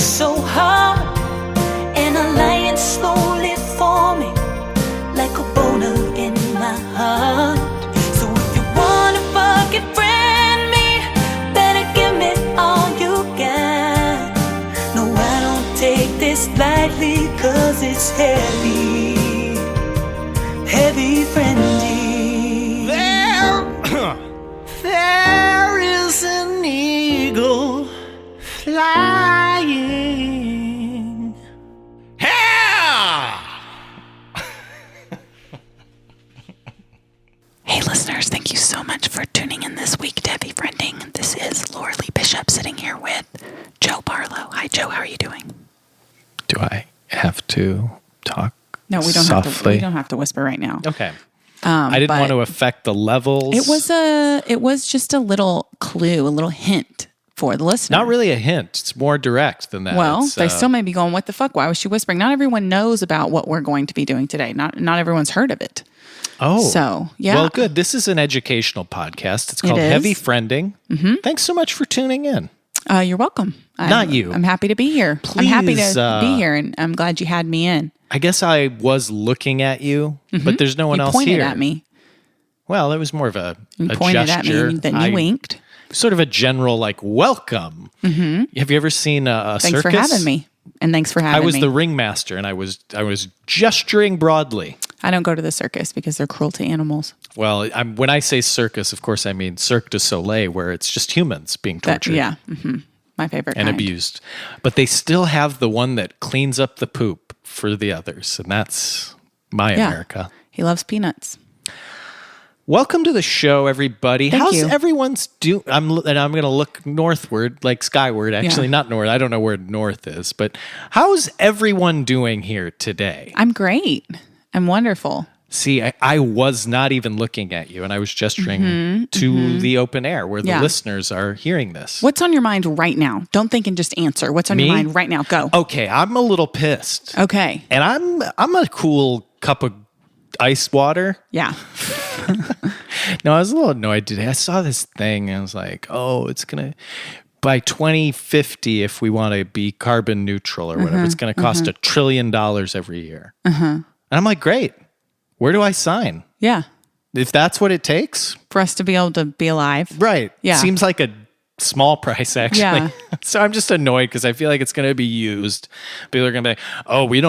so hard, an alliance slowly forming like a boner in my heart. So if you wanna fucking friend me, better give me all you got. No, I don't take this lightly, cause it's heavy, heavy friendly. There is an eagle flying. Yeah! Hey listeners, thank you so much for tuning in this week to Heavy Friending. This is Laura Lee Bishop sitting here with Joe Barlow. Hi Joe, how are you doing? Do I have to talk No, we don't softly? have to. We don't have to whisper right now. Okay. I didn't want to affect the levels. It was just a little clue, a little hint for the listener. Not really a hint. It's more direct than that. Well, they still may be going, what the fuck? Why was she whispering? Not everyone knows about what we're going to be doing today. Not everyone's heard of it. Oh. So, yeah. Well, good. This is an educational podcast. It's called is. Heavy Friending. Mm-hmm. Thanks so much for tuning in. You're welcome. Not you. I'm happy to be here. Please, I'm happy to be here, and I'm glad you had me in. I guess I was looking at you, but there's no one else pointed here. at me. Well, it was more of a Pointed gesture. at me, then you winked. Sort of a general, like, welcome. Mm-hmm. Have you ever seen a Thanks circus? for having me. And thanks for having me. I was the ringmaster, and I was gesturing broadly. I don't go to the circus because they're cruel to animals. Well, when I say circus, of course, I mean Cirque du Soleil, where it's just humans being tortured. My favorite and kind. abused. But they still have the one that cleans up the poop for the others, and that's my America. He loves peanuts. Welcome to the show, everybody. Thank How's you. everyone's doing? I'm going to look northward, like skyward. Actually, not north. I don't know where north is, but how's everyone doing here today? I'm great. I'm wonderful. See, I was not even looking at you, and I was gesturing to the open air where the listeners are hearing this. What's on your mind right now? Don't think and just answer. What's on your mind right now? Go. Okay, I'm a little pissed. Okay. And I'm a cool cup of ice water. Yeah. No, I was a little annoyed today. I saw this thing and I was like, oh, it's going to, by 2050, if we want to be carbon neutral or whatever, it's going to cost $1 trillion every year. And I'm like, great. Where do I sign? Yeah. If that's what it takes. For us to be able to be alive. Right. Yeah. Seems like a small price, actually. Yeah. So I'm just annoyed because I feel like it's going to be used. People are going to be like, oh, we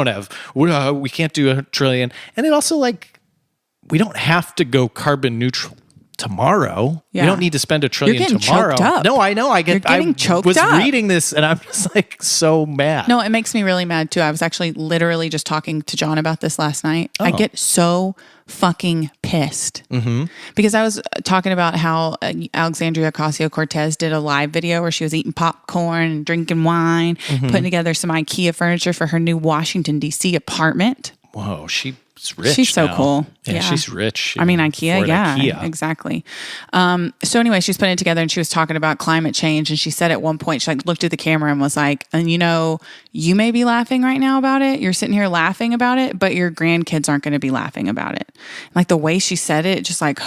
can't do $1 trillion. And it also, like, we don't have to go carbon neutral tomorrow. Yeah. We don't need to spend $1 trillion You're getting tomorrow. choked up. No, I know. You're getting choked was up. reading this and I'm just like so mad. No, it makes me really mad too. I was actually literally just talking to John about this last night. I get so fucking pissed because I was talking about how Alexandria Ocasio-Cortez did a live video where she was eating popcorn and drinking wine, putting together some IKEA furniture for her new Washington, D.C. apartment. Whoa, she's rich. She's so now. cool. Yeah, she's rich. I mean, IKEA, IKEA. Exactly. So anyway, she's putting it together and she was talking about climate change. And she said at one point, she looked at the camera and was like, and you may be laughing right now about it. You're sitting here laughing about it, but your grandkids aren't going to be laughing about it. Like the way she said it, just like,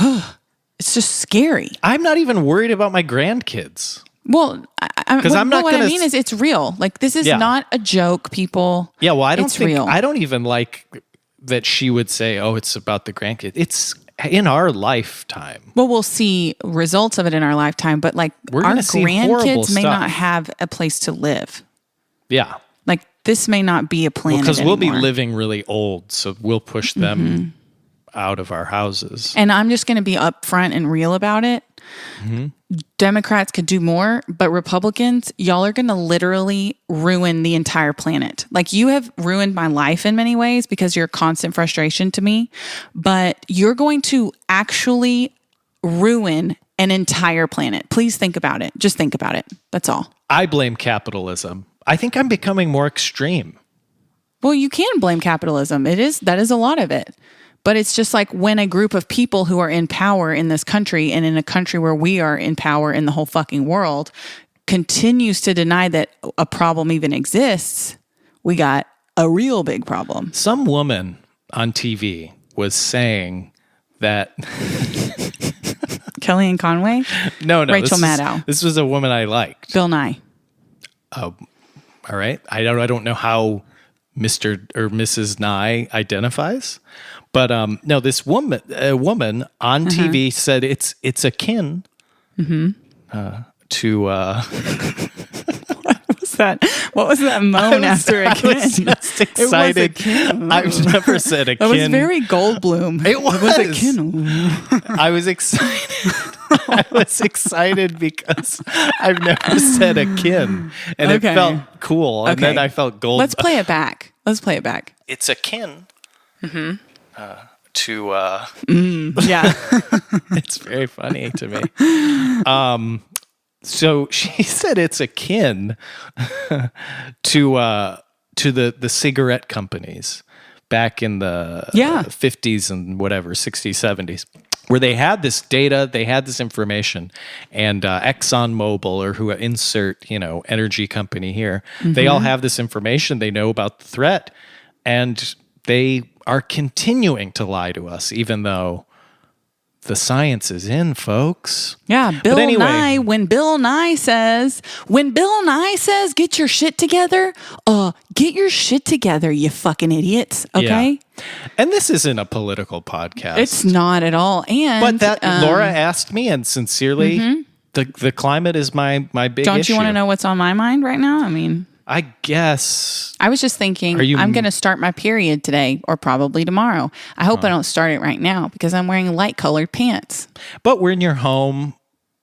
it's just scary. I'm not even worried about my grandkids. Well, because I'm not what gonna I mean is it's real. Like this is not a joke, people. Yeah, well, I don't think real. I don't even like that she would say, "Oh, it's about the grandkids." It's in our lifetime. Well, we'll see results of it in our lifetime, but like We're our gonna see horrible grandkids may stuff. not have a place to live. Yeah, Like this may not be a planet because we'll be anymore. living really old, so we'll push them out of our houses. And I'm just going to be upfront and real about it. Democrats could do more, but Republicans, y'all are going to literally ruin the entire planet. Like you have ruined my life in many ways because you're a constant frustration to me, but you're going to actually ruin an entire planet. Please think about it. Just think about it. That's all. I blame capitalism. I think I'm becoming more extreme. Well, you can blame capitalism. That is a lot of it. But it's just like when a group of people who are in power in this country and in a country where we are in power in the whole fucking world continues to deny that a problem even exists, we got a real big problem. Some woman on TV was saying that... Kellyanne Conway? No. Rachel Maddow. This was a woman I liked. Bill Nye. All right. I don't know how Mr. or Mrs. Nye identifies, but no, this woman on TV said it's akin to What was that moan after a kin? I was just excited. I've never said a kin. It was very Goldblum. It was a kin. I was excited. I was excited because I've never said a kin, and it felt cool. And then I felt gold. Let's play it back. It's akin to. Yeah. It's very funny to me. So she said it's akin to the cigarette companies back in the 50s and whatever, 60s, 70s, where they had this data, they had this information, and ExxonMobil or who insert, energy company here, they all have this information. They know about the threat, and they are continuing to lie to us, even though the science is in, folks. Yeah, when Bill Nye says, get your shit together, get your shit together, you fucking idiots, okay? Yeah. And this isn't a political podcast. It's not at all. And but that Laura asked me, and sincerely, the climate is my big issue. Don't you want to know what's on my mind right now? I mean, I guess. I was just thinking, I'm going to start my period today or probably tomorrow. I hope I don't start it right now because I'm wearing light colored pants. But we're in your home.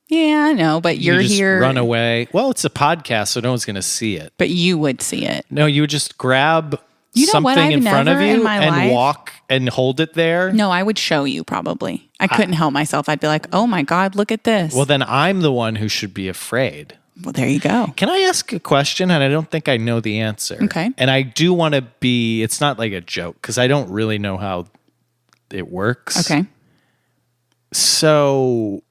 Yeah, I know, but you're just here. Run away. Well, it's a podcast, so no one's going to see it. But you would see it. No, you would just grab something in front of you and walk and hold it there. No, I would show you probably. I couldn't help myself. I'd be like, oh my God, look at this. Well, then I'm the one who should be afraid. Well, there you go. Can I ask a question? And I don't think I know the answer. Okay. And I do want to be, it's not like a joke because I don't really know how it works. Okay. So.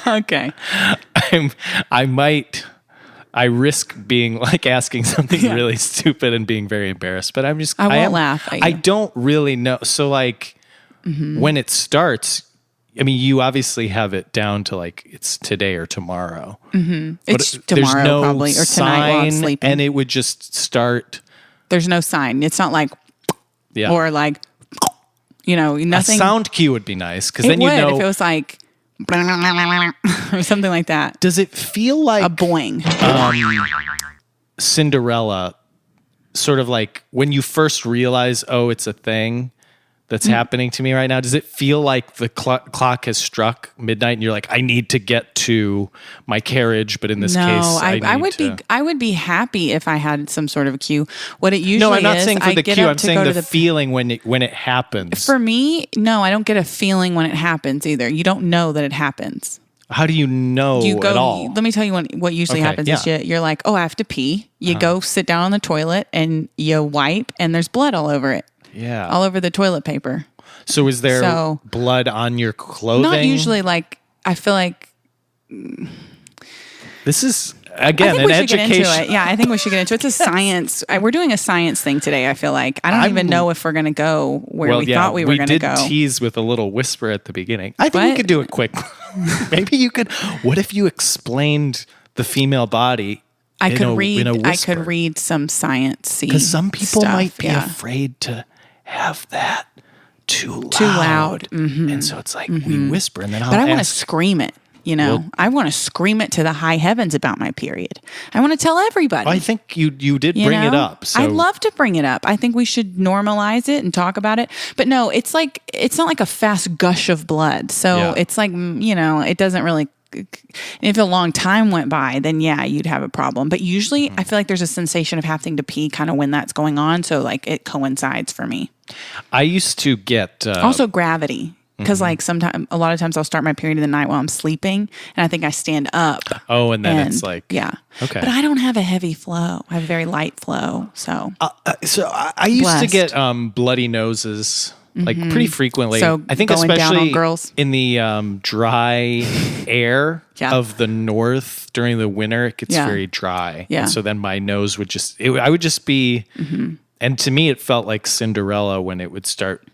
Okay. I risk being like asking something really stupid and being very embarrassed, but I won't laugh at you. I don't really know. So like when it starts, I mean, you obviously have it down to like it's today or tomorrow. It's tomorrow probably or tonight while I'm sleeping. And it would just start. There's no sign. It's not like or like nothing. A sound cue would be nice because then if it was like or something like that. Does it feel like a boing? Cinderella, sort of like when you first realize, oh, it's a thing that's happening to me right now. Does it feel like the clock has struck midnight and you're like, I need to get to my carriage, but in this case, I would be happy if I had some sort of a cue. What it usually is, no, I'm not saying for the cue. I'm saying the feeling when it happens. For me, no, I don't get a feeling when it happens either. You don't know that it happens. How do you know at all? Let me tell you what usually happens is you're like, oh, I have to pee. You go sit down on the toilet and you wipe and there's blood all over it. Yeah. All over the toilet paper. So is there blood on your clothing? Not usually. Like, I feel like this is, again, an education. Yeah, I think we should get into it. It's a science. We're doing a science thing today, I feel like. I don't even know if we're going to go where we thought we were going to go. We did tease with a little whisper at the beginning. I think we could do it quick. Maybe you could. What if you explained the female body? I could read some science-y because some people stuff, might be afraid to have that too loud. And so it's like we whisper and then I'll But I want to scream it, I want to scream it to the high heavens about my period. I want to tell everybody. I think you did bring it up. So. I'd love to bring it up. I think we should normalize it and talk about it. But no, it's not like a fast gush of blood. So it's like, it doesn't really. If a long time went by, then you'd have a problem. But usually I feel like there's a sensation of having to pee kind of when that's going on. So like it coincides for me. I used to get... also gravity. Because like a lot of times I'll start my period in the night while I'm sleeping and I think I stand up. Oh, and then it's like... Yeah. Okay. But I don't have a heavy flow. I have a very light flow. So I used to get bloody noses... Like pretty frequently. So I think going especially down on girls. In the dry air of the north during the winter, it gets very dry. Yeah. And so then my nose would I would just be, and to me it felt like Cinderella when it would start,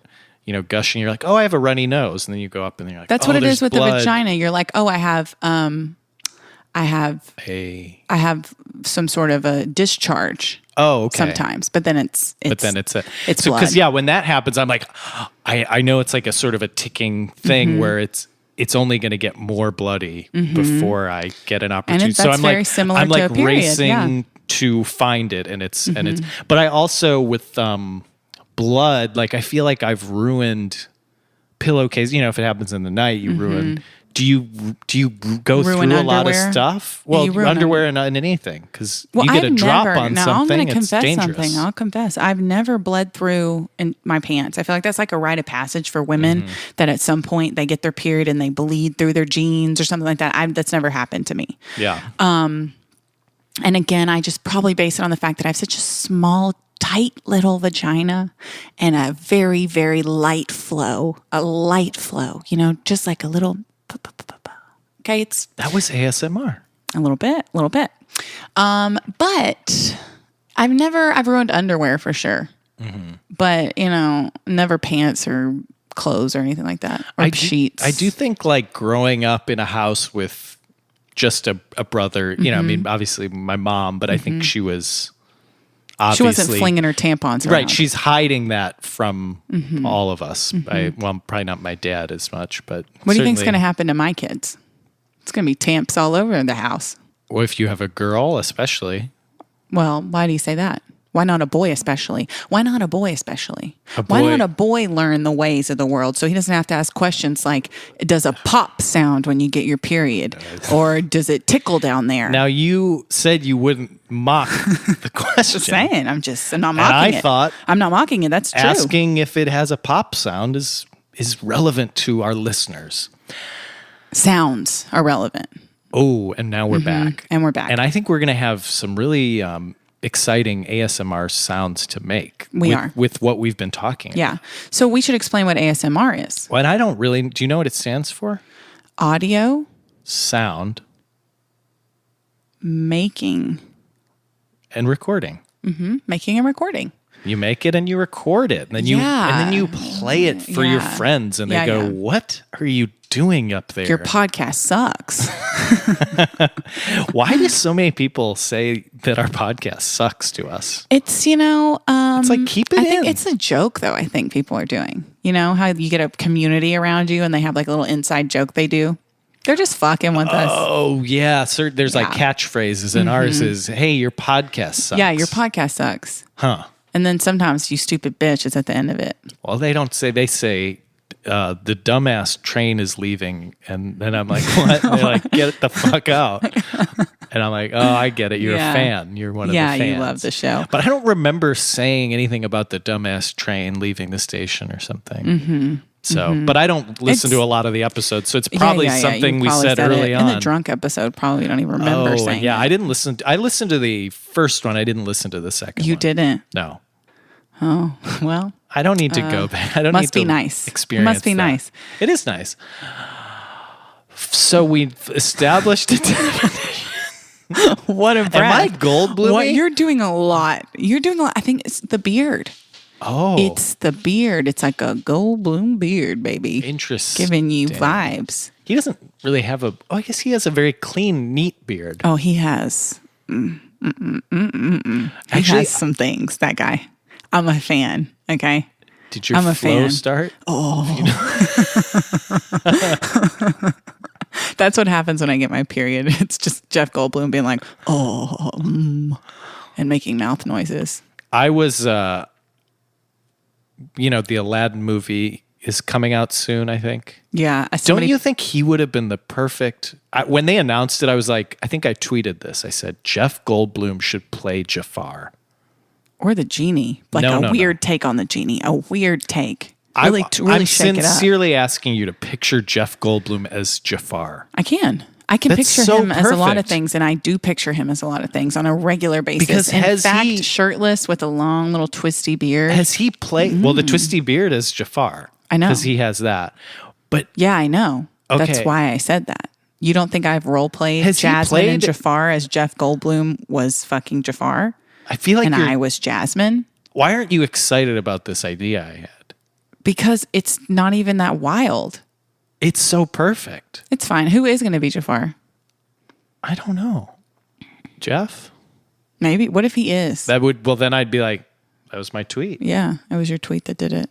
gushing. You're like, oh, I have a runny nose. And then you go up and you're like, That's oh, what it there's is with blood. the vagina. You're like, oh, I have some sort of a discharge. Oh, okay. Sometimes, but then it's so blood. because when that happens, I'm like, I know it's like a sort of a ticking thing where it's only going to get more bloody before I get an opportunity. And that's very similar I'm to like a period, racing to find it, and it's but I also with blood, like I feel like I've ruined pillowcase. If it happens in the night, you ruin. Do you go Ruin through a lot of underwear? stuff? You Well, ruin underwear and anything because you get a drop on something. I'm going to It's confess dangerous. something. I'll confess. I've never bled through in my pants. I feel like that's like a rite of passage for women that at some point they get their period and they bleed through their jeans or something like that. That's never happened to me. Yeah. And again, I just probably base it on the fact that I have such a small, tight little vagina and a very, very light flow. Just like a little. Okay, That was ASMR. a little bit. But I've ruined underwear for sure. But, never pants or clothes or anything like that. Or sheets. I do think like growing up in a house with just a brother, I mean, obviously my mom, but I think she was obviously. She wasn't flinging her tampons around. Right. She's hiding that from all of us. Probably not my dad as much, but What do you think's going to happen to my kids? It's going to be tamps all over the house. Well, if you have a girl, especially. Well, why do you say that? Why not a boy especially? Why not a boy especially? A Why boy- not a boy learn the ways of the world so he doesn't have to ask questions like, does a pop sound when you get your period? Or does it tickle down there? Now, you said you wouldn't mock the question. Just saying. I'm not mocking it. I thought I'm not mocking it. That's true. asking if it has a pop sound is relevant to our listeners. Sounds are relevant. Oh, and now we're back. And we're back. And I think we're going to have some really exciting ASMR sounds to make. We are. With what we've been talking about. Yeah. So we should explain what ASMR is. Well, and I don't really, do you know what it stands for? Audio Sound making. And recording. Making and recording. You make it and you record it. And then you play it for your friends and they go, what are you doing up there? Your podcast sucks. Why do so many people say that our podcast sucks to us? It's, it's like, keep it I think in. it's a joke, though, I think people are doing. You know, how you get a community around you and they have like a little inside joke they do? They're just fucking with us. Oh, yeah. So there's like catchphrases, and ours is, hey, your podcast sucks. Yeah, your podcast sucks. Huh. And then sometimes you stupid bitch is at the end of it. Well, they don't say, they say, the dumbass train is leaving. And then I'm like, what? And they're like, get the fuck out. And I'm like, oh, I get it. You're a fan. You're one of the fans. Yeah, you love the show. But I don't remember saying anything about the dumbass train leaving the station or something. So, but I don't listen to a lot of the episodes, so it's probably something we said early on. In the drunk episode, probably don't even remember saying yeah, it. I didn't listen. I listened to the first one. I didn't listen to the second one. You didn't? No. Oh, well. I don't need to go back. I don't Must need be to nice. experience It must be that. nice. It is nice. So we've established a definition. What a breath. Am I Goldbluming? What, you're doing a lot. I think it's the beard. Oh. It's the beard. It's like a Goldblum beard, baby. Interesting. Giving you vibes. He doesn't really have I guess he has a very clean, neat beard. Oh, he has. He Actually, has some things, that guy. I'm a fan, okay? Did your I'm a flow fan. start? Oh. That's what happens when I get my period. It's just Jeff Goldblum being like, and making mouth noises. I was, the Aladdin movie is coming out soon, I think. Yeah. Don't you think he would have been the perfect... when they announced it, I was like, I think I tweeted this. I said, Jeff Goldblum should play Jafar. Or the genie. Like a weird take on the genie. A weird take. Really I'm shake it up. sincerely asking you to picture Jeff Goldblum as Jafar. I can That's picture so him as a lot of perfect. things, and I do picture him as a lot of things on a regular basis. Because in fact, shirtless with a long little twisty beard. Has he played... Well, the twisty beard is Jafar. I know. Because he has that. But Yeah, I know. Okay. That's why I said that. You don't think I've role played Has he Jasmine and played- Jafar as Jeff Goldblum was fucking Jafar? I feel like And I was Jasmine? Why aren't you excited about this idea I had? Because it's not even that wild. It's so perfect. It's fine. Who is going to be Jafar? I don't know. Jeff? Maybe. What if he is? Then I'd be like, that was my tweet. Yeah, it was your tweet that did it.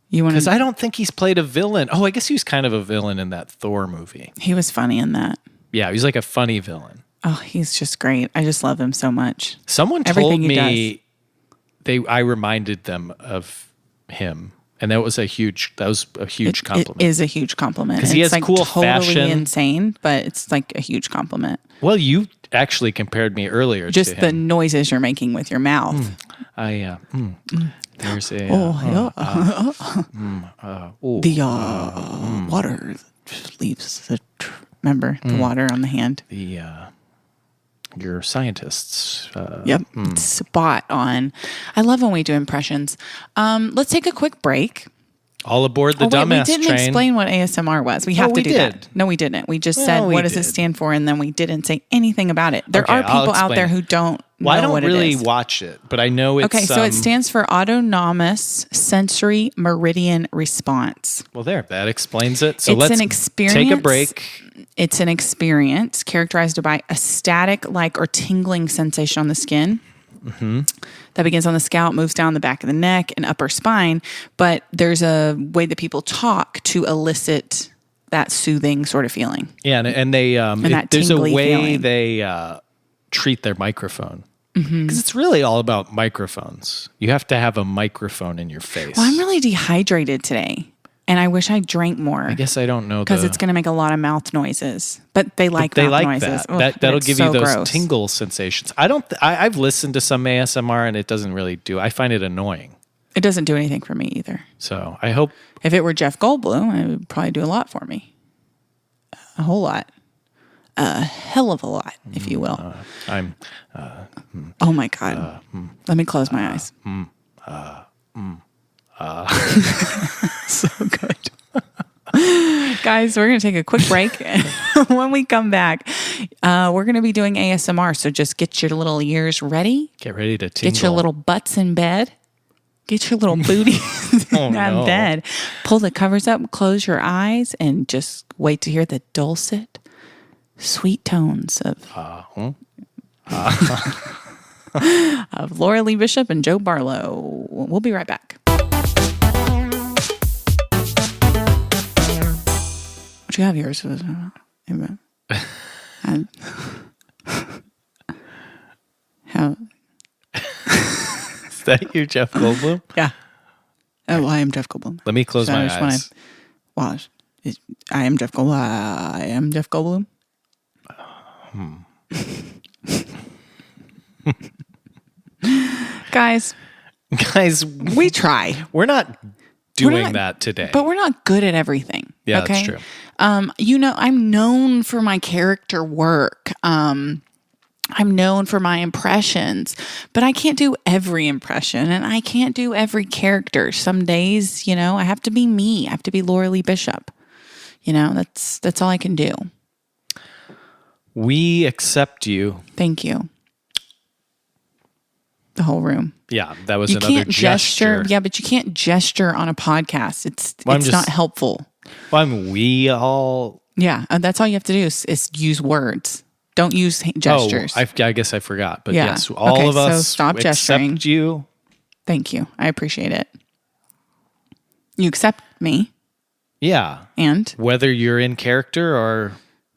You want Because I don't think he's played a villain. Oh, I guess he was kind of a villain in that Thor movie. He was funny in that. Yeah, he's like a funny villain. Oh, he's just great. I just love him so much. Someone Everything told he me I reminded them of him, and that was a huge compliment. It is a huge compliment. Because he has cool totally fashion. Insane, but it's like a huge compliment. Well, you actually compared me earlier Just to him. the noises you're making with your mouth. There's a water leaves the remember the water on the hand. Your scientists. Yep, spot on. I love when we do impressions. Let's take a quick break. All aboard the dumbass we didn't train. explain what ASMR was. We have to do did. that. No, we didn't. We just said, what does it stand for? And then we didn't say anything about it. There are people out there who don't know I don't what really it is. watch it, but I know it's... Okay, so it stands for Autonomous Sensory Meridian Response. Well, that explains it. So It's let's an experience. take a break. It's an experience characterized by a static-like or tingling sensation on the skin. Mm-hmm. That begins on the scalp, moves down the back of the neck and upper spine. But there's a way that people talk to elicit that soothing sort of feeling. Yeah, and they there's a tingly way feeling. they treat their microphone. Because it's really all about microphones. You have to have a microphone in your face. Well, I'm really dehydrated today. And I wish I drank more. I guess I don't know. Because it's going to make a lot of mouth noises. But they like mouth noises. That. That'll It's give so you those gross. tingle sensations. I've listened to some ASMR and it doesn't really do. I find it annoying. It doesn't do anything for me either. So I hope... If it were Jeff Goldblum, it would probably do a lot for me. A whole lot. A hell of a lot, if you will. Oh my God. Let me close my eyes. So good. Guys, we're going to take a quick break. When we come back, we're going to be doing ASMR. So just get your little ears ready. Get ready to tingle. Get your little butts in bed. Get your little booties in that bed. Pull the covers up, close your eyes, and just wait to hear the dulcet, sweet tones of Laura Lee Bishop and Joe Barlow. We'll be right back. What you have yours? How? Is that you, Jeff Goldblum? Yeah. Oh, I am Jeff Goldblum. Let me close my eyes. I am Jeff Goldblum. I am Jeff Goldblum. Guys, we try. We're not doing that today. But we're not good at everything. Yeah, okay? that's true. I'm known for my character work. I'm known for my impressions, but I can't do every impression and I can't do every character. Some days, I have to be me. I have to be Laura Lee Bishop. That's all I can do. We accept you. Thank you. The whole room. Yeah, that was You another can't gesture. Yeah, but you can't gesture on a podcast. It's not helpful. Well, we all... Yeah, that's all you have to do is use words. Don't use gestures. I guess I forgot. But Yeah. yes, all of us stop accept gesturing. you. Thank you. I appreciate it. You accept me. Yeah. And? Whether you're in character or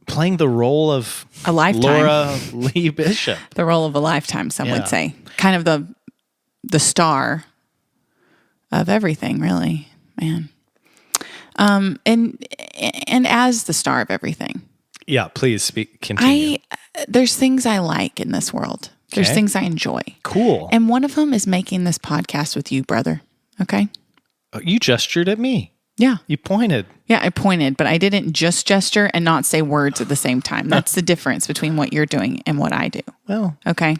playing the role of A lifetime. Laura Lee Bishop. The role of a lifetime, some Yeah. would say. Kind of the star of everything, really, man. And as the star of everything. Yeah, please continue. There's things I like in this world. There's Okay. things I enjoy. Cool. And one of them is making this podcast with you, brother. Okay? You gestured at me. Yeah. You pointed. Yeah, I pointed, but I didn't just gesture and not say words at the same time. That's the difference between what you're doing and what I do. Well, Okay?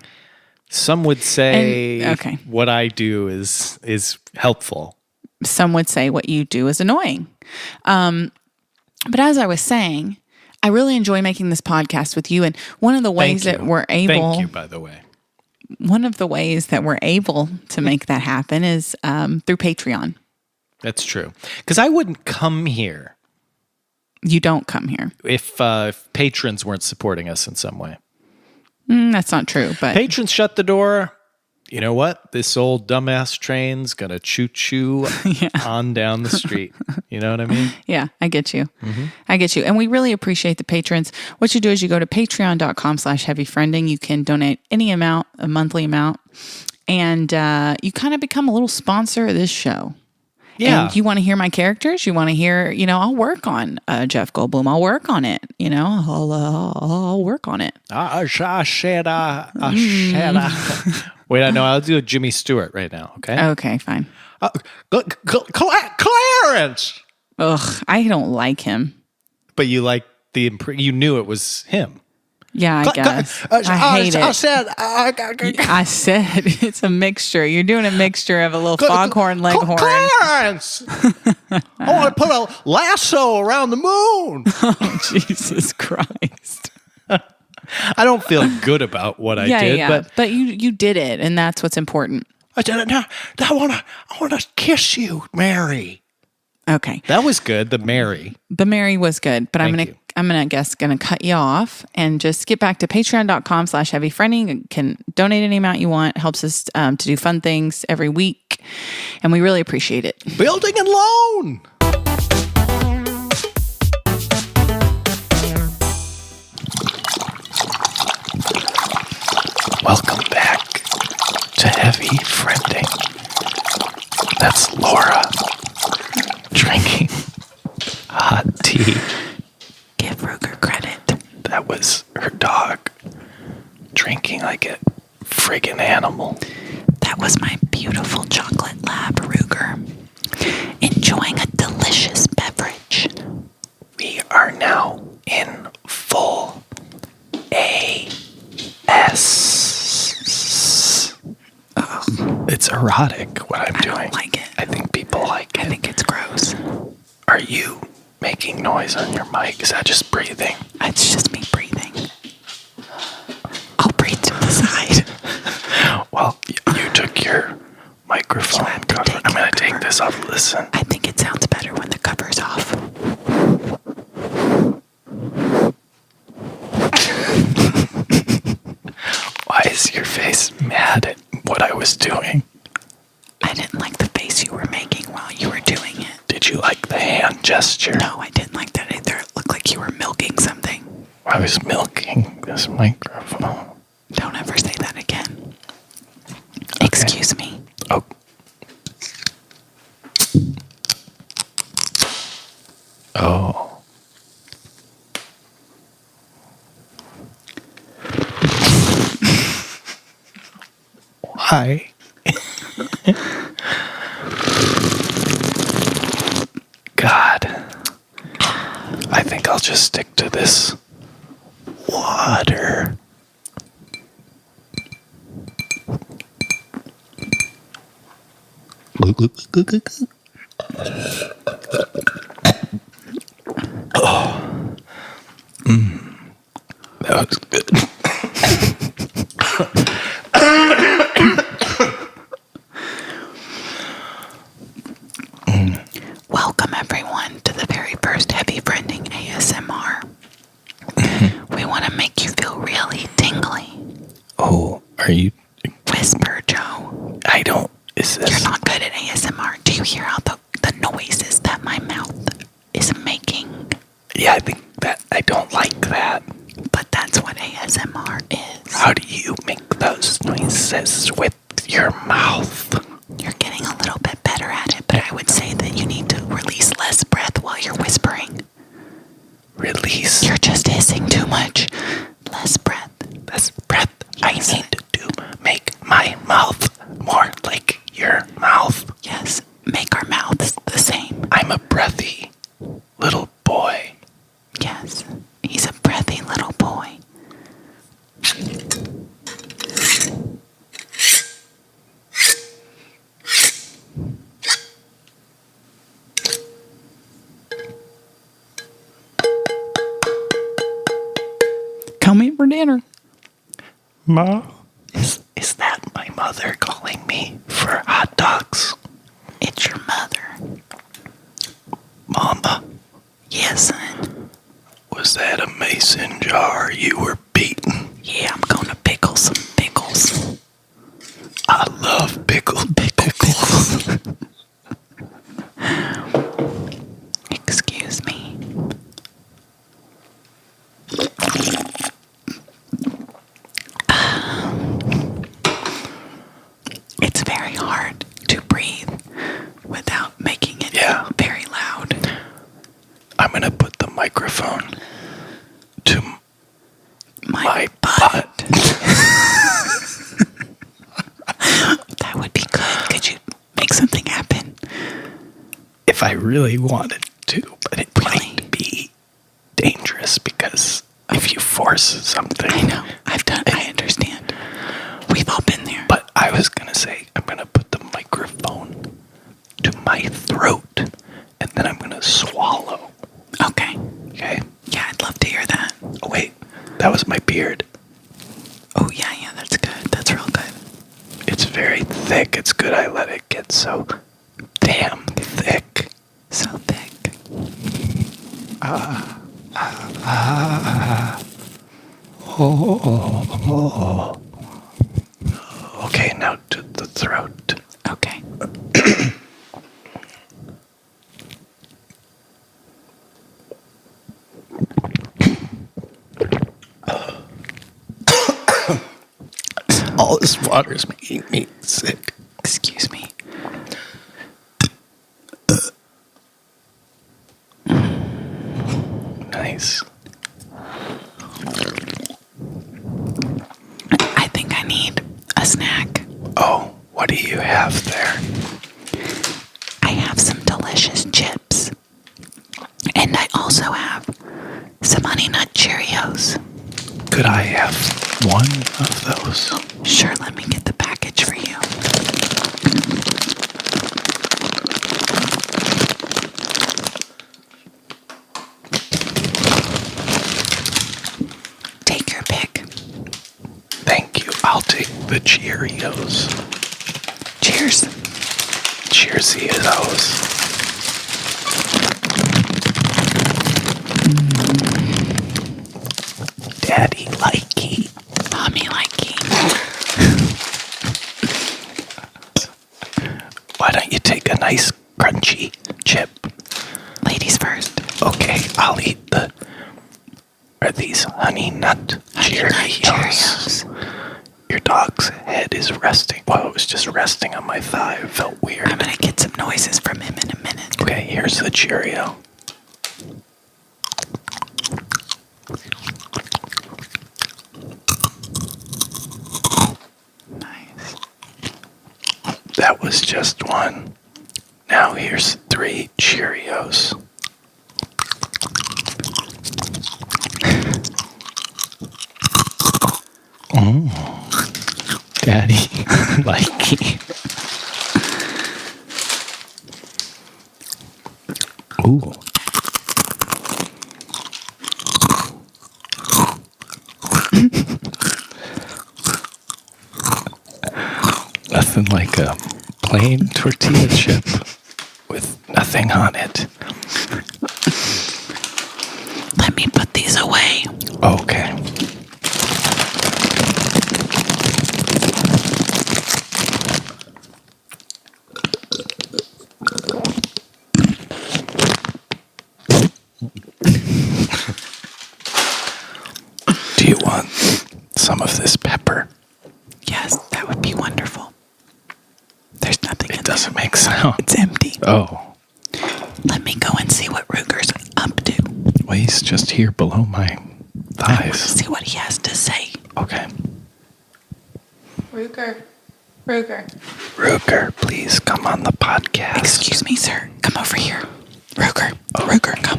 some would say okay. what I do is helpful. Some would say what you do is annoying. But as I was saying, I really enjoy making this podcast with you. And one of the ways that we're able... Thank you, by the way. One of the ways that we're able to make that happen is through Patreon. That's true. Because I wouldn't come here You don't come here. if patrons weren't supporting us in some way. That's not true, but Patrons shut the door. You know what? This old dumbass train's going to choo-choo on down the street. You know what I mean? yeah, I get you. I get you. And we really appreciate the patrons. What you do is you go to patreon.com/heavyfriending. You can donate any amount, a monthly amount, and you kind of become a little sponsor of this show. Yeah. And you want to hear my characters? You want to hear, I'll work on Jeff Goldblum. I'll work on it. I'll work on it. Wait, no, I'll do a Jimmy Stewart right now, okay? Okay, fine. Clarence! Ugh, I don't like him. But you like you knew it was him. Yeah, I guess. I hate it. I said it's a mixture. You're doing a mixture of a little foghorn leghorn. Clarence! I want to put a lasso around the moon. Oh, Jesus Christ. I don't feel good about what I did. Yeah, but you did it, and that's what's important. I said, no, I want to kiss you, Mary. Okay. That was good, the Mary. The Mary was good, but I'm gonna cut you off and just get back to patreon.com/heavyfriending. You can donate any amount you want. It helps us to do fun things every week, and we really appreciate it. Building and loan. Welcome back to Heavy Friending. That's Laura drinking hot tea. Give Ruger credit. That was her dog drinking like a friggin' animal. That was my beautiful chocolate lab, Ruger, enjoying a delicious beverage. We are now in full It's erotic what I'm doing. I don't like it. I think people like it. I think it's gross. Are you making noise on your mic? Is that just breathing? It's just me breathing. I'll breathe to the side. Well, you took your microphone cover. I'm going to take this off. Listen. I think it sounds better when the cover's off. Why is your face mad at what I was doing? I didn't like the face you were making while you were doing it. Did you like the hand gesture? No, I didn't like that either. It looked like you were milking something. I was milking this microphone. Don't ever say that again. Okay. Excuse me. Oh. Oh. Why? God. I think I'll just stick to this water. Oh. That was good. Welcome everyone to the very first Heavy Friending ASMR. We want to make you feel really tingly. Oh, are you? Whisper, Joe. I don't. Is this? You're not good at ASMR. Do you hear how the noises that my mouth is making? Yeah, I think that I don't like that. But that's what ASMR is. How do you make those noises with your mouth? You're getting a little bit better at it, but I would say that you need to release less breath while you're whispering. Release? You're just hissing too much. Less breath. Less breath. Yes. I need to make my mouth more like your mouth. Yes, make our mouths the same. I'm a breathy little boy. Yes, he's a breathy little boy. Come in for dinner. Ma? Is that my mother calling me for hot dogs? It's your mother. Yes, son. Was that a mason jar you were beating? Yeah, I'm gonna pickle some pickles. I love pickles. Excuse me. It's very hard to breathe without making it very loud. I'm going to put the microphone to my butt. That would be good. Could you make something happen? If I really wanted to, but it might be dangerous because if you force something. I know. I understand. We've all been there. But I was going to say, I'm going to put the microphone to my throat and then I'm going to swallow. Okay. Okay? Yeah, I'd love to hear that. Oh, wait. That was my beard. Oh, yeah, that's good. That's real good. It's very thick. It's good I let it get so damn thick. So thick. Okay, now to the throat. Okay. All this water is making me sick. Excuse me. Nice. I think I need a snack. Oh, what do you have there? I have some delicious chips. And I also have some Honey Nut Cheerios. Could I have one of those? Sure, let me get the package for you. Take your pick. Thank you. I'll take the Cheerios. Cheers. Cheersios. Daddy likey. Mommy likey. Why don't you take a nice crunchy chip? Ladies first. Okay, I'll eat are these honey nut Cheerios? Your dog's head is resting. Well, it was just resting on my thigh. It felt weird. I'm gonna get some noises from him in a minute. Okay, here's the Cheerio. Nice. That was just one. Now here's 3 Cheerios. Daddy likey. Ooh. Nothing like a plain tortilla chip with nothing on it. Let me put these away. Okay. Do you want some of this pepper? Yes, that would be wonderful. There's nothing in It doesn't make sound. It's empty. Oh. Let me go and see what Ruger's up to. Well, he's just here below my I want to thighs. see what he has to say. Okay. Ruger. Ruger, please come on the podcast. Excuse me, sir. Come over here. Ruger. Ruger, come.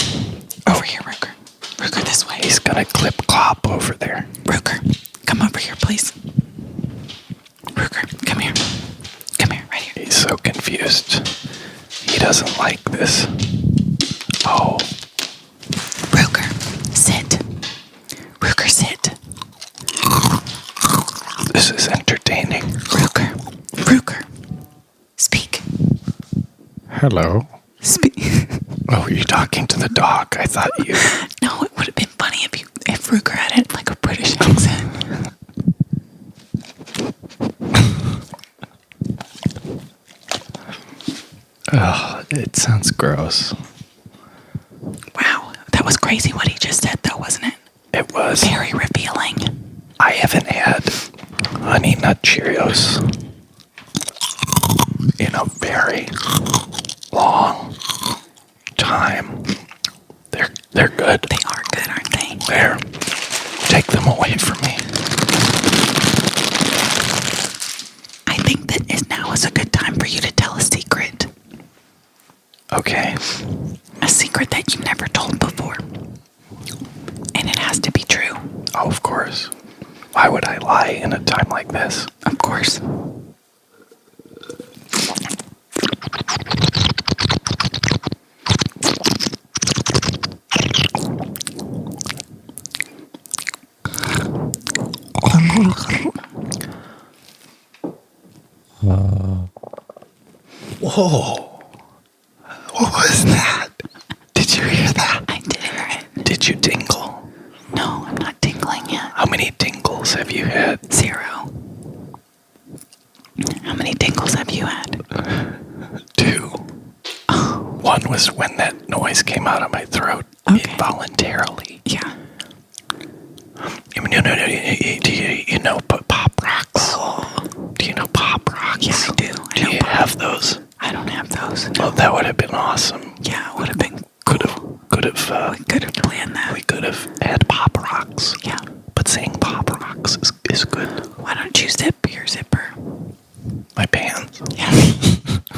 Over here, Ruger. Ruger, this way. He's gonna clip clop over there. Ruger, come over here, please. Ruger, come here. Come here, right here. He's so confused. He doesn't like this. Oh. Ruger, sit. Ruger, sit. This is entertaining. Ruger, speak. Hello. Speak. Oh, were you talking to the dog? I thought you... No, it would have been funny if Ruger had it like a British accent. Oh, it sounds gross. Wow, that was crazy what he just said, though, wasn't it? It was. Very revealing. I haven't had Honey Nut Cheerios in a very long time. They're good. They are good, aren't they? There. Take them away from me. I think that now is a good time for you to tell a secret. Okay. A secret that you never told before. And it has to be true. Oh, of course. Why would I lie in a time like this? Of course. Whoa. What was that? Did you hear that? I did hear it. Did you tingle? No, I'm not tingling yet. How many tingles have you had? 0. How many tingles have you had? 2. One was when that noise came out of my throat involuntarily. Yeah. You know Pop Rocks? Do you know Pop Rocks? Yeah, I do. Do you have those? I don't have those. Oh, that would have been awesome. Yeah, it would have been Could cool. have. We could have planned that. We could have had Pop Rocks. Yeah. But saying Pop Rocks is good. Why don't you zip your zipper? My pants. Yeah.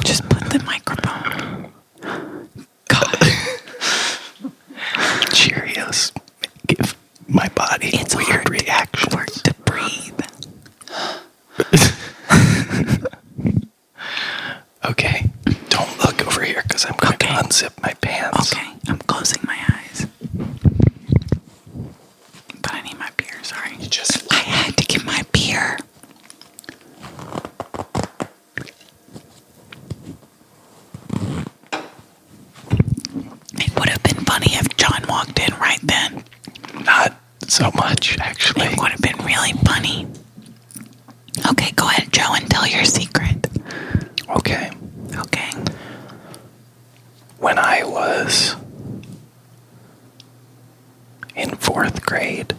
Just put the microphone. God. Cheerios give my body It's weird hard reactions. Hard to breathe. Okay, don't look over here because I'm going to unzip my pants. Okay, I'm closing my eyes. But I need my beer, sorry. You just I had to get my beer. It would have been funny if John walked in right then. not so much, actually. It would have been really funny. Okay, go ahead, Joe, and tell your secret. Okay. Okay. When I was in 4th grade,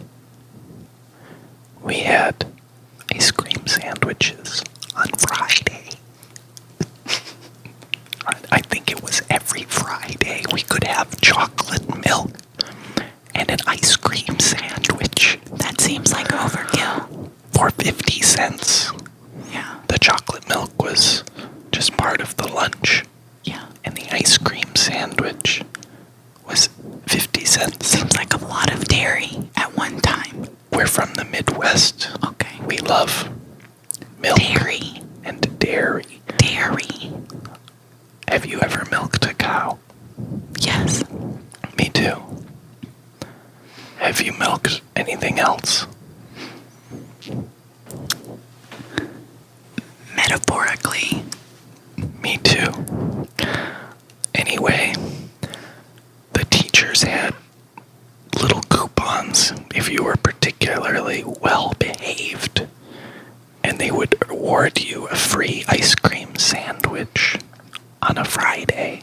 we had ice cream sandwiches on Friday. I think it was every Friday we could have chocolate milk and an ice cream sandwich. That seems like overkill. For 50 cents. Yeah. The chocolate milk was just part of the lunch. Yeah. And the ice cream sandwich was 50 cents. Seems like a lot of dairy at one time. We're from the Midwest. Okay. We love milk Dairy. and dairy. Dairy. Have you ever milked a cow? Yes. Me too. Have you milked anything else? Metaphorically. Me too. Anyway, the teachers had little coupons if you were particularly well behaved, and they would award you a free ice cream sandwich on a Friday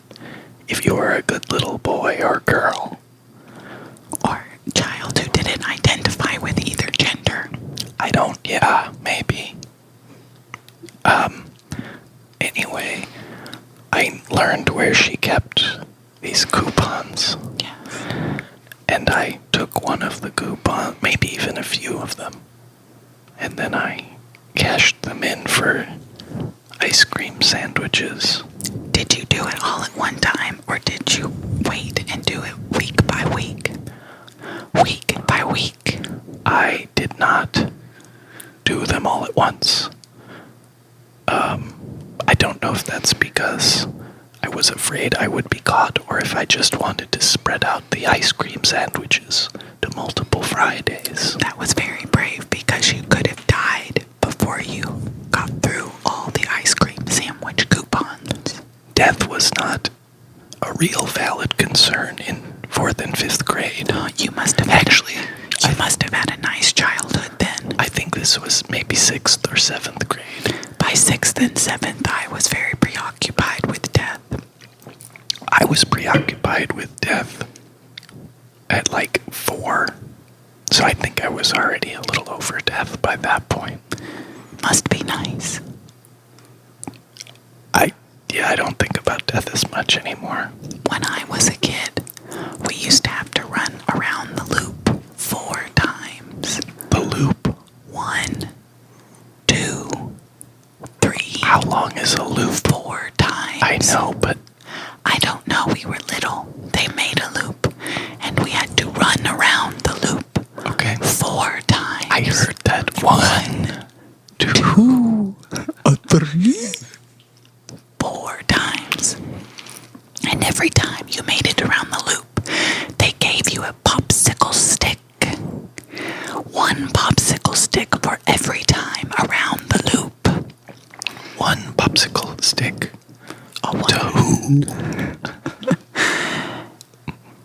if you were a good little boy or girl. Or child who didn't identify with either gender. Yeah, maybe. Anyway, I learned where she kept these coupons. Yes. And I took one of the coupons, maybe even a few of them, and then I cashed them in for ice cream sandwiches. Did you do it all at one time, or did you wait and do it week by week? Week by week. I did not do them all at once. I don't know if that's because I was afraid I would be caught, or if I just wanted to spread out the ice cream sandwiches to multiple Fridays. That was very brave, because you could have died before you got through all the ice cream sandwich coupons. Death was not a real valid concern in 4th and 5th grade. Oh, you must have must have had a nice childhood then. I think this was maybe 6th or 7th grade. By 6th and 7th, I was very preoccupied with death. I was preoccupied with death at like 4. So I think I was already a little over death by that point. Must be nice. I don't think about death as much anymore. When I was a kid, we used to have to run around the loop 4 times. The loop? 1, 2, 3. How long is a loop? 4 times. I know, but I don't know. We were little. They made a loop, and we had to run around the loop. Okay. 4 times. I heard that. 1, 2, 3. 4 times. And every time you made it around the loop, they gave you a popsicle stick. 1 popsicle stick for every time around the loop. 1 popsicle stick. Oh, to who?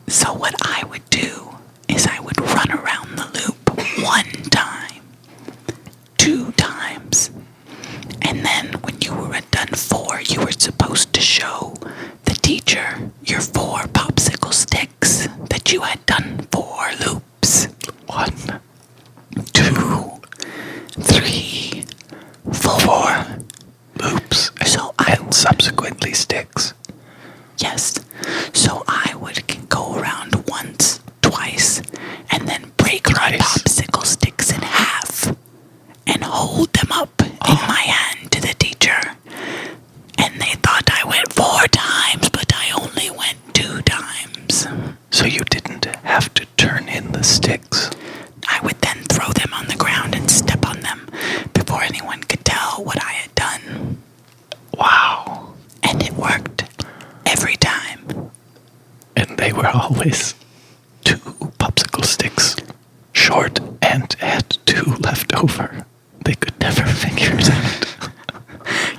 So what I would do is I would run around the loop 1 time, 2 times, and then when you were done 4, you were supposed to show the teacher your 4 popsicle sticks that you had done 4 loops. 1, 2, 3, 4 loops. So and subsequently sticks. Yes. So I would go around once, twice, and then break my popsicle sticks in half and hold them up in my hand to the teacher. And they thought I went 4 times, but I only went 2 times. So you didn't have to turn in the sticks. I would then throw them on the ground and step on them before anyone could tell what I had done. Wow. And it worked every time. And they were always 2 popsicle sticks short and had 2 left over. They could never figure it out.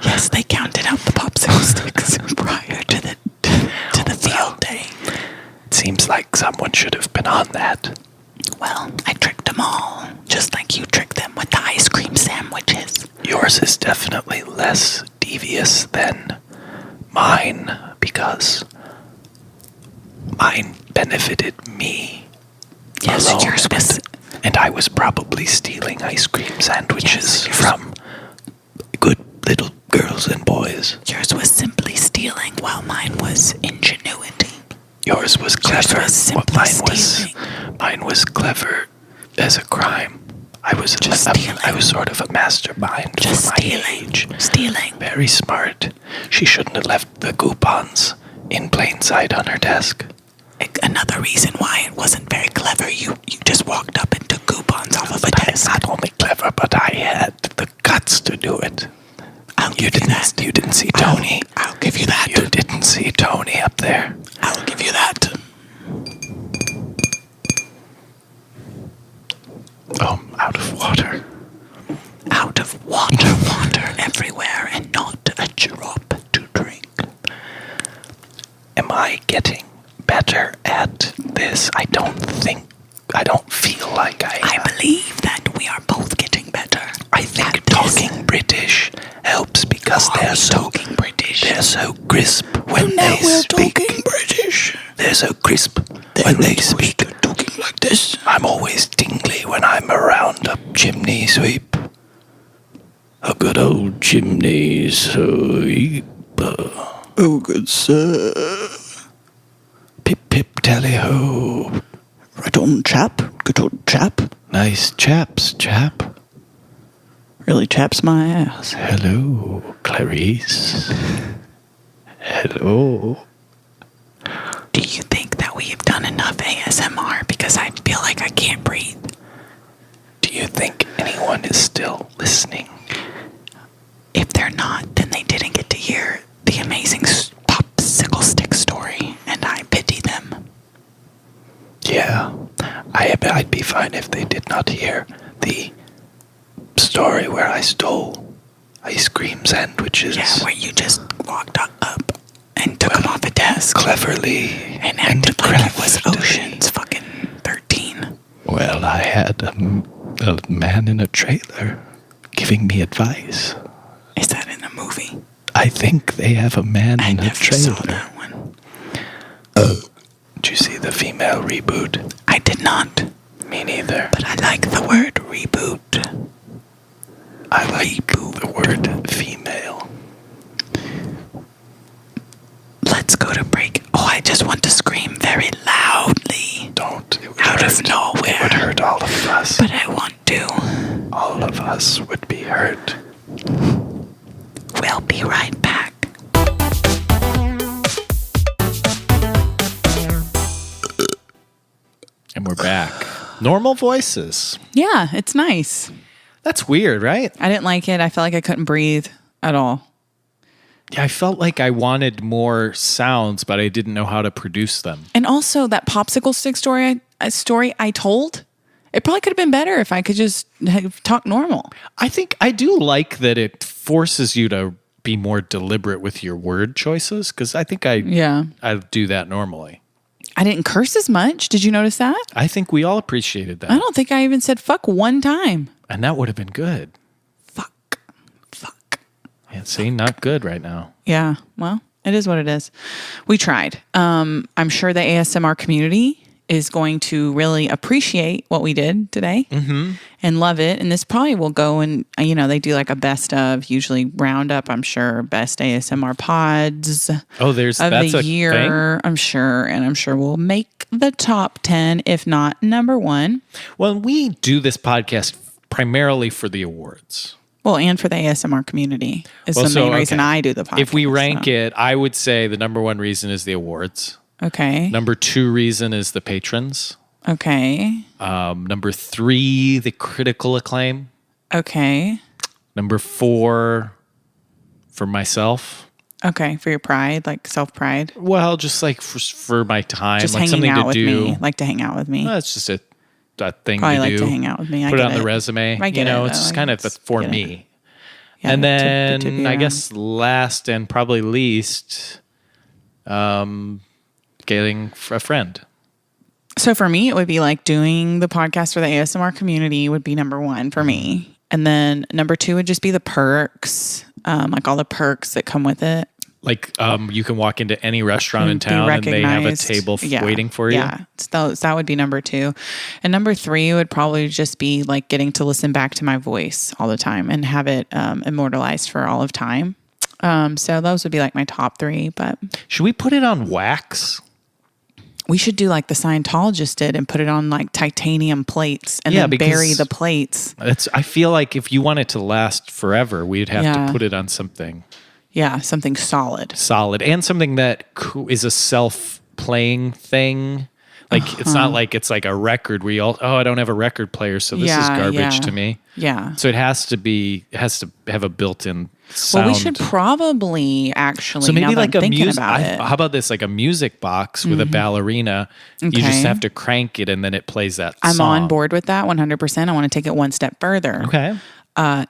Yes, they counted out the popsicle sticks prior to the field day. It seems like someone should have been on that. Well, I tricked them all, just like you tricked them with the ice cream sandwiches. Yours is definitely less devious than mine, because mine benefited me. Yes, alone, yours was... And I was probably stealing ice cream sandwiches from good little girls and boys. Yours was simply stealing, while mine was ingenuity. Yours was clever. Yours was simply stealing. Mine was clever as a crime. I was sort of a mastermind Just for my age. Stealing. Very smart. She shouldn't have left the coupons in plain sight on her desk. Another reason why it wasn't very clever, you just walked up and took coupons off of a desk. Not only clever, but I had the guts to do it. You didn't see Tony. I'll give you that. You didn't see Tony up there. I'll give you that. Oh, out of water. Out of water everywhere, and not a drop to drink. Am I getting better at this? I don't feel like I am. I believe that we are both getting better. I think talking British helps because they're so crisp when they speak. British. They're so crisp when they speak. Talking like this. I'm always tingly when I'm around a chimney sweep. A good old chimney sweep. Oh, good sir. Pip pip tally ho. Right on, chap. Good old chap. Nice chaps, chap. Really chaps my ass. Hello, Clarice. Hello. Do you think that we have done enough ASMR? Because I feel like I can't breathe. Do you think anyone is still listening? If they're not, then they didn't get to hear the amazing popsicle stick story, and I pity them. Yeah, I'd be fine if they did not hear the story where I stole ice cream sandwiches. Yeah, where you just walked up and took them off a desk. asked. Cleverly And acted like it was Ocean's fucking 13. Well, I had a man in a trailer giving me advice. Is that in the movie? I think they have a man I in a never trailer. saw that one. Did you see the female reboot? I did not. Me neither. But I like the word reboot. I like the word female. Let's go to break. Oh, I just want to scream very loudly. Don't. It would Out hurt. of nowhere. It would hurt all of us. But I want to. All of us would be hurt. We'll be right back. And we're back. Normal voices. Yeah, it's nice. That's weird, right? I didn't like it. I felt like I couldn't breathe at all. Yeah, I felt like I wanted more sounds, but I didn't know how to produce them. And also that popsicle stick story I told, it probably could have been better if I could just talk normal. I think I do like that it forces you to be more deliberate with your word choices, because I think I do that normally. I didn't curse as much. Did you notice that? I think we all appreciated that. I don't think I even said fuck one time. And that would have been good. Fuck. Yeah, see, not good right now. Yeah, well, it is what it is. We tried. I'm sure the ASMR community is going to really appreciate what we did today and love it. And this probably will go and, they do like a best of, usually roundup, I'm sure, best ASMR pods Oh, of that's the a year, thing? I'm sure. And I'm sure we'll make the top 10, if not number 1. Well, we do this podcast primarily for the awards. Well, and for the ASMR community is the main reason I do the podcast. If we rank it, I would say the number 1 reason is the awards. Okay. Number 2 reason is the patrons. Okay. Number 3, the critical acclaim. Okay. Number 4, for myself. Okay. For your pride, like self-pride. Well, just like for my time, Just like hanging something out to with do. me. Like to hang out with me. Well, it's just a thing Probably to like do. to hang out with me. Put it on the resume. I get it, it's though. just kind of for me. Yeah, And to then be I around. guess last and probably least, getting a friend. So for me, it would be like doing the podcast for the ASMR community would be number 1 for me. And then number 2 would just be the perks, like all the perks that come with it. Like you can walk into any restaurant in Be town and they have a recognized. table waiting for you. Yeah, so that would be number 2. And number 3 would probably just be like getting to listen back to my voice all the time and have it immortalized for all of time. So those would be like my top 3. But Should we put it on wax? we should do like the Scientologists did and put it on like titanium plates and then bury the plates. I feel like if you want it to last forever, we'd have to put it on something Yeah, something solid. and something that is a self-playing thing. Like it's not like it's like a record where I don't have a record player, so this is garbage to me. Yeah. So it has to have a built-in sound. Well, we should probably actually. So maybe now that like I'm a thinking music. about it. How about this? Like a music box with a ballerina. You Okay. just have to crank it, and then it plays that I'm song. on board with that 100%. I want to take it one step further. Okay.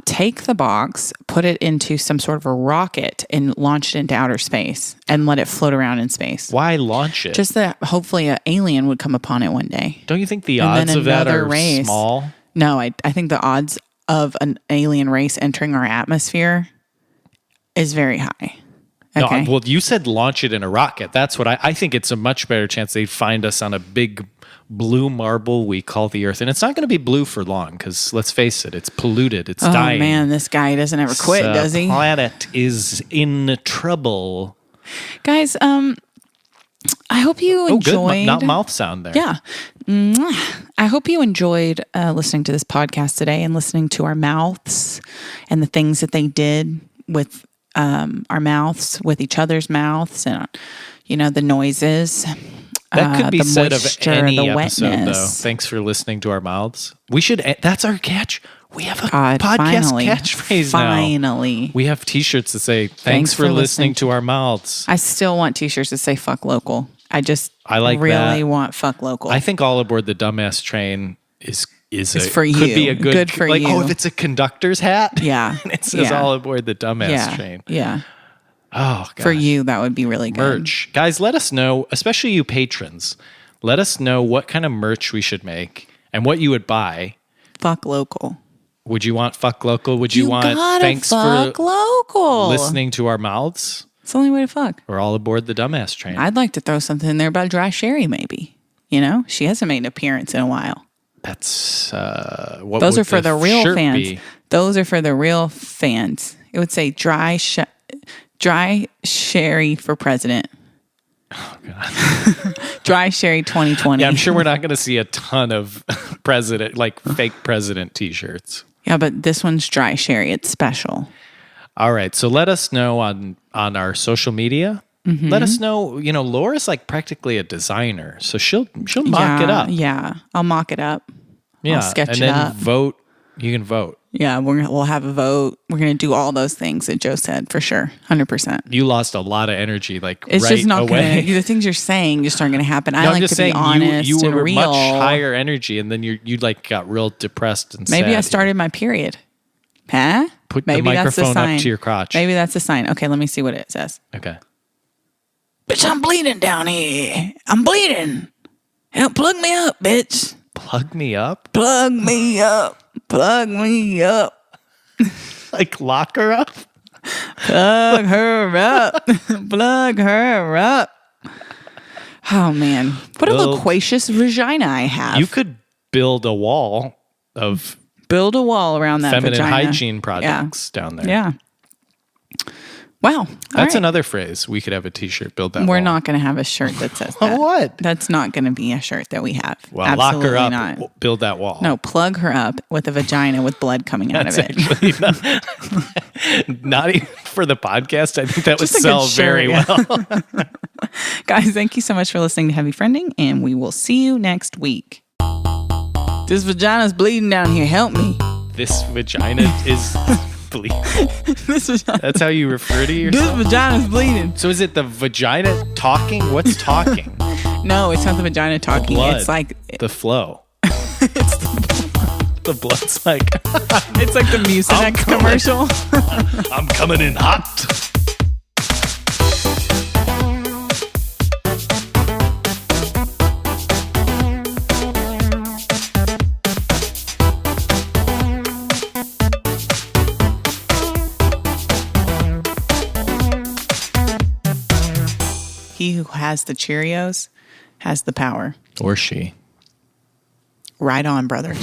Take the box, put it into some sort of a rocket, and launch it into outer space, and let it float around in space. Why launch it? Just that hopefully an alien would come upon it one day. Don't you think the And then odds of that another are race. small? No, I think the odds of an alien race entering our atmosphere is very high. Okay. No, well, you said launch it in a rocket. That's what I think. It's a much better chance they'd find us on a big blue marble we call the Earth, and it's not going to be blue for long because let's face it, it's polluted. It's dying. Oh man, this guy doesn't ever quit, does he? The planet is in trouble. Guys, I hope you enjoyed. Good. Not mouth sound there. Yeah. Mwah. I hope you enjoyed listening to this podcast today and listening to our mouths and the things that they did with our mouths, with each other's mouths, and the noises. That could be the said of moisture, any the episode, though. wetness. Thanks for listening to our mouths. We should. That's our catch. We have a God, podcast finally, catchphrase now. Finally. We have T-shirts that say "Thanks for listening to our mouths." I still want T-shirts that say "fuck local." I like really that. want "fuck local." I think all aboard the dumbass train is for you. Could be a good for you. Oh, if it's a conductor's hat, Yeah. and it says Yeah. all aboard the dumbass train. Yeah. Oh, God. For you, that would be really good. Merch. Guys, let us know, especially you patrons. Let us know what kind of merch we should make and what you would buy. Fuck local. Would you want fuck local? Would you want thanks fuck for local. listening to our mouths? It's the only way to fuck. We're all aboard the dumbass train. I'd like to throw something in there about Dry Sherry, maybe. You know, she hasn't made an appearance in a while. That's what those would are for the real shirt fans. be? Those are for the real fans. It would say Dry Sherry for president. Oh, God. Dry Sherry 2020. Yeah, I'm sure we're not going to see a ton of president, like fake president t-shirts. Yeah, but this one's Dry Sherry. It's special. All right. So let us know on our social media. Mm-hmm. Let us know, Laura's like practically a designer. So she'll mock it up. Yeah. I'll mock it up. Yeah. I'll sketch and it then up. vote. You can vote. Yeah, we'll have a vote. We're going to do all those things that Joe said for sure. 100%. You lost a lot of energy it's right just not away. The things you're saying just aren't going to happen. I I'm like just to saying, be honest you and were real. much higher energy, and then you like got real depressed and Maybe sad. I started my period. Huh? Put Maybe the that's the microphone sign. up to your crotch. Maybe that's a sign. Okay, let me see what it says. Okay. Bitch, I'm bleeding down here. I'm bleeding. Help plug me up, bitch. Plug me up? Plug me up. Plug me up. Like lock her up? Plug her up. Plug her up. Oh, man. What a loquacious vagina I have. You could build a wall of build a wall around that feminine vagina. hygiene products down there. Yeah. Wow. That's another phrase. We could have a t-shirt, build that We're wall. not going to have a shirt that says that. What? That's not going to be a shirt that we have. Well, Absolutely lock her up, not. build that wall. No, plug her up with a vagina with blood coming out of it. Actually not even for the podcast. I think that would sell very well. Guys, thank you so much for listening to Heavy Friending, and we will see you next week. This vagina's bleeding down here. Help me. This vagina is bleeding. That's how you refer to yourself? This vagina's bleeding. So is it the vagina talking? What's talking? No, it's not the vagina talking. Blood, it's like the flow. The blood's like it's like the Mucinex commercial. I'm coming in hot. He who has the Cheerios has the power. Or she. Right on, brother.